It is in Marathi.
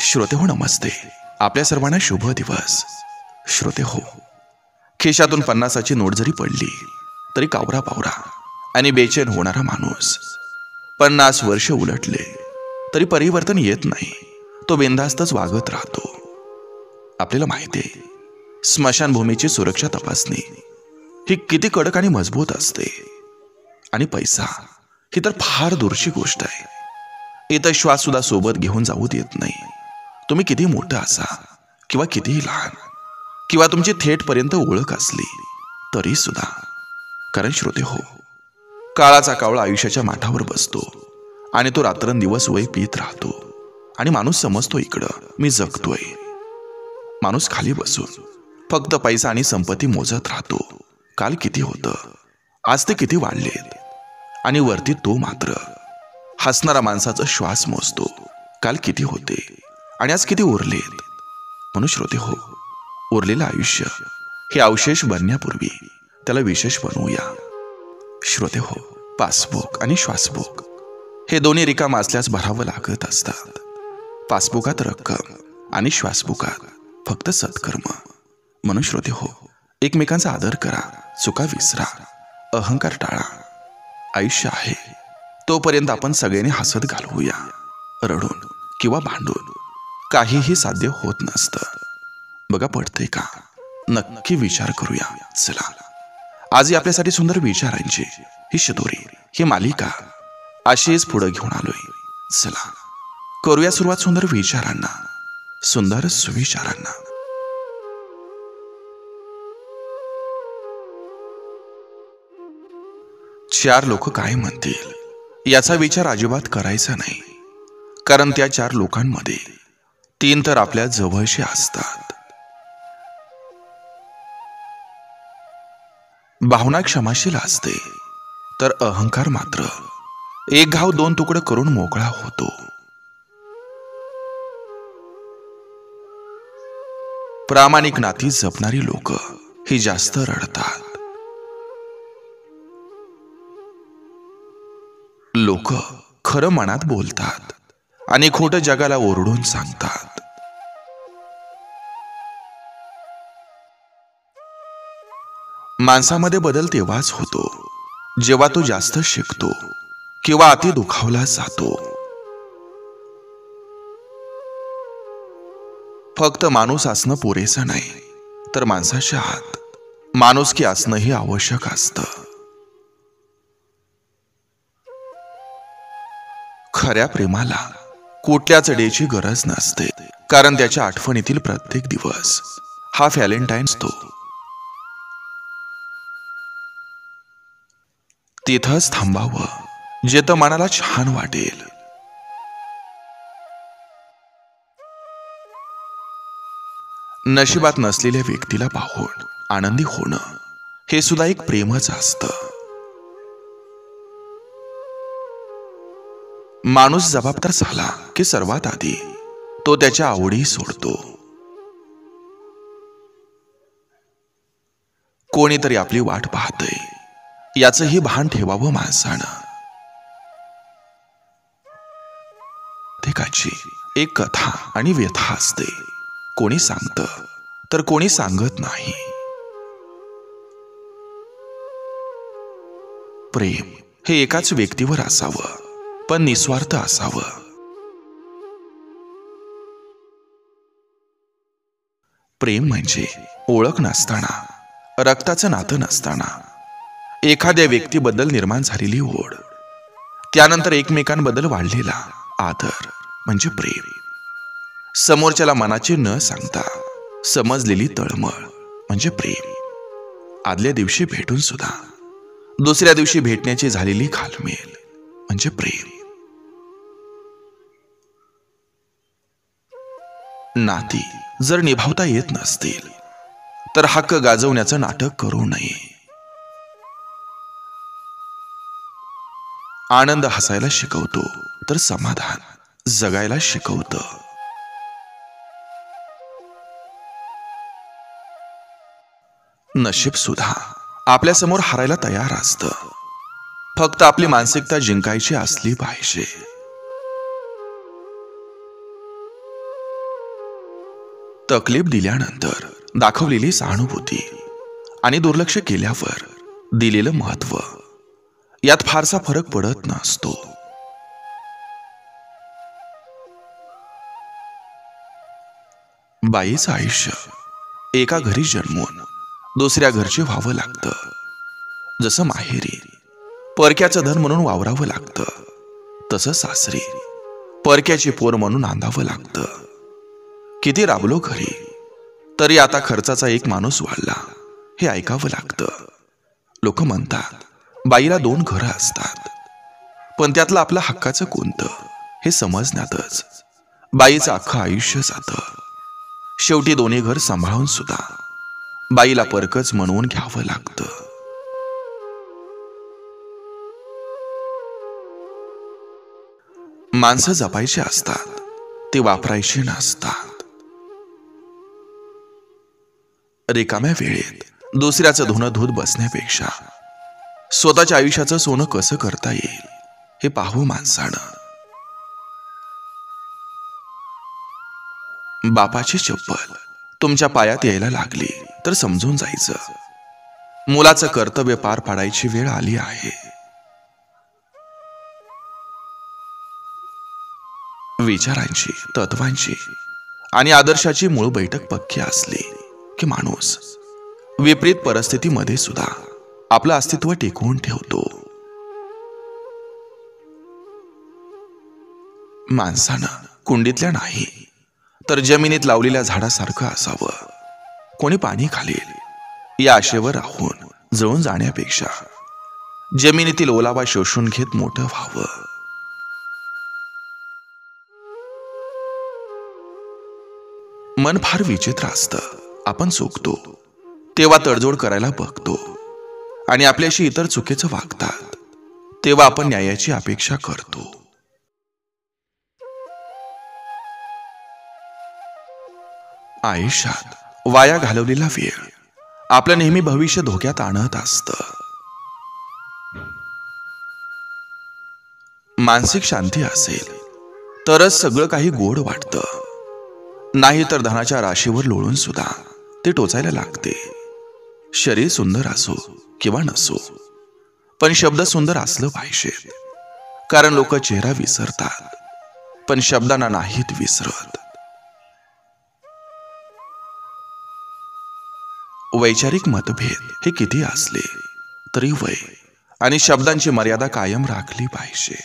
श्रोते हो, नमस्ते. आपल्या सर्वांना शुभ दिवस. श्रोते हो, खिशातून 50ची नोट जरी पडली तरी कावरा पावरा आणि बेचैन होणारा माणूस. 50 वर्ष उलटले तरी परिवर्तन येत नाही. तो बिनधास्तच वागत राहतो. आपल्याला माहिती आहे, स्मशानभूमीची सुरक्षा तपासणी ही किती कडक आणि मजबूत असते. आणि पैसा ही तर फार दूरची गोष्ट आहे. इथं श्वास सुद्धा सोबत घेऊन जाऊ देत नाही. तुम्ही किती मोठं असा किंवा कितीही लहान, किंवा तुमची थेट पर्यंत ओळख असली तरी सुद्धा. कारण श्रोते हो, काळाचा कावळा आयुष्याच्या माठावर बसतो आणि तो रात्रंदिवस वय पीत राहतो. आणि माणूस समजतो इकडं मी जगतोय. माणूस खाली बसून फक्त पैसा आणि संपत्ती मोजत राहतो. काल किती होतं, आज ते किती वाढलेत. आणि वरती तो मात्र हसणारा माणसाचा श्वास मोजतो. काल किती होते आणि आज किती उरलेत. म्हणून श्रोते हो, उरलेलं आयुष्य हे अवशेष बनण्यापूर्वी त्याला विशेष बनवूया. श्रोते हो, पासबुक आणि श्वासबुक हे दोन्ही रिकाम असल्यास भरावं लागत असतात. पासबुकात रक्कम आणि श्वासबुकात फक्त सत्कर्म. म्हणून श्रोते हो, एकमेकांचा आदर करा, चुका विसरा, अहंकार टाळा. आयुष्य आहे तोपर्यंत आपण सगळ्यांनी हसत घालवूया. रडून किंवा भांडून काहीही साध्य होत नसतं. बघा, पडतंय का? नक्की विचार करूया. चला, आजही आपल्यासाठी सुंदर विचारांची ही शिदोरी, ही मालिका अशीच पुढे घेऊन आलोय. चला, करूया सुरुवात सुंदर विचारांना, सुंदर सुविचारांना. चार लोक काय म्हणतील याचा विचार अजिबात करायचा नाही. कारण त्या 4 लोकांमध्ये 3 तर आपल्या जवळचे असतात. भावना क्षमाशील असते, तर अहंकार मात्र एक घाव 2 तुकडे करून मोकळा होतो. प्रामाणिक नाती जपणारी लोक ही जास्त रडतात. लोक खरं मनात बोलतात आणि खोटं जगाला ओरडून सांगतात. माणसामध्ये बदल तेव्हाच होतो जेव्हा तो जास्त शिकतो किंवा अति दुखावला जातो. फक्त माणूस असणं पुरेसं नाही, तर माणसाच्या आत माणुसकी असणंही आवश्यक असतं. खऱ्या प्रेमाला कुठल्याच डेची गरज नसते, कारण त्याच्या आठवणीतील प्रत्येक दिवस हा व्हॅलेंटाईन्स तो. तिथंच थांबावं जेथं मनाला छान वाटेल. नशिबात नसलेल्या व्यक्तीला पाहून आनंदी होणं हे सुद्धा एक प्रेमच असतं. माणूस जबाबदार झाला की सर्वात आधी तो त्याच्या आवडी सोडतो. कोणीतरी आपली वाट पाहतंय याचंही भान ठेवावं माणसानं. प्रत्येकाची एक कथा आणि व्यथा असते. कोणी सांगतं तर कोणी सांगत नाही. प्रेम हे एकाच व्यक्तीवर असावं, पण निस्वार्थ असावं. प्रेम म्हणजे ओळख नसताना, रक्ताचं नातं नसताना एखाद्या व्यक्तीबद्दल निर्माण झालेली ओढ, त्यानंतर एकमेकांबद्दल वाढलेला आदर म्हणजे प्रेम. समोरच्याला मनाची न सांगता समजलेली तळमळ म्हणजे प्रेम. आदल्या दिवशी भेटून सुद्धा दुसऱ्या दिवशी भेटण्याची झालेली घालमेल म्हणजे प्रेम. नाती जर निभावता येत नसतील तर हक्क गाजवण्याचं नाटक करू नये. आनंद हसायला शिकवतो, तर समाधान जगायला शिकवतं. नशीब सुद्धा आपल्या समोर हारायला तयार असतं. फक्त आपली मानसिकता जिंकायची असली पाहिजे. तकलीफ दिल्यानंतर दाखवलेली सहानुभूती आणि दुर्लक्ष केल्यावर दिलेलं महत्व यात फारसा फरक पडत नसतो. बाईचं आयुष्य एका घरी जन्मून दुसऱ्या घरचे व्हावं लागतं. जसं माहेरी परक्याचं धन म्हणून वावरावं लागतं, तसं सासरी परक्याची पोर म्हणून नांदावं लागतं. किती राबलो घरी तरी आता खर्चाचा एक माणूस वाढला हे ऐकावं लागतं. लोक म्हणतात बाईला 2 घरं असतात, पण त्यातलं आपलं हक्काचं कोणतं हे समजण्यातच बाईचं अख्खं आयुष्य जातं. शेवटी दोन्ही घर सांभाळून सुद्धा बाईला परकच म्हणून घ्यावं लागतं. माणसं जपायची असतात, ते वापरायची नसतात. रिकाम्या वेळेत दुसऱ्याचं धुणं धुत बसण्यापेक्षा स्वतःच्या आयुष्याचं सोनं कसं करता येईल हे पाहू माणसानं. बापाची चप्पल तुमच्या पायात यायला लागली तर समजून जायचं, मुलाचं कर्तव्य पार पाडायची वेळ आली आहे. विचारांची, तत्वांची आणि आदर्शाची मूळ बैठक पक्की असली की माणूस विपरीत परिस्थितीमध्ये सुद्धा आपलं अस्तित्व टिकवून ठेवतो. माणसानं कुंडीतल्या नाही तर जमिनीत लावलेल्या झाडासारखं असावं. कोणी पाणी खालील या आशेवर राहून जळून जाण्यापेक्षा जमिनीतील ओलावा शोषून घेत मोठं व्हावं. मन फार विचित्र असतं. आपण चुकतो तेव्हा तडजोड करायला बघतो आणि आपल्याशी इतर चुकीचं वागतात तेव्हा आपण न्यायाची अपेक्षा करतो. आयुष्यात वाया घालवलेला वेळ आपलं नेहमी भविष्य धोक्यात आणत असतं. मानसिक शांती असेल तरच सगळं काही गोड वाटतं, नाही तर धनाच्या राशीवर लोळून सुद्धा ते टोचायला लागते. शरीर सुंदर असो किंवा नसो, पण शब्द सुंदर असलं पाहिजे, कारण लोक चेहरा विसरतात पण शब्दांना नाहीत विसरत. वैचारिक मतभेद हे किती असले तरी वय आणि शब्दांची मर्यादा कायम राखली पाहिजे.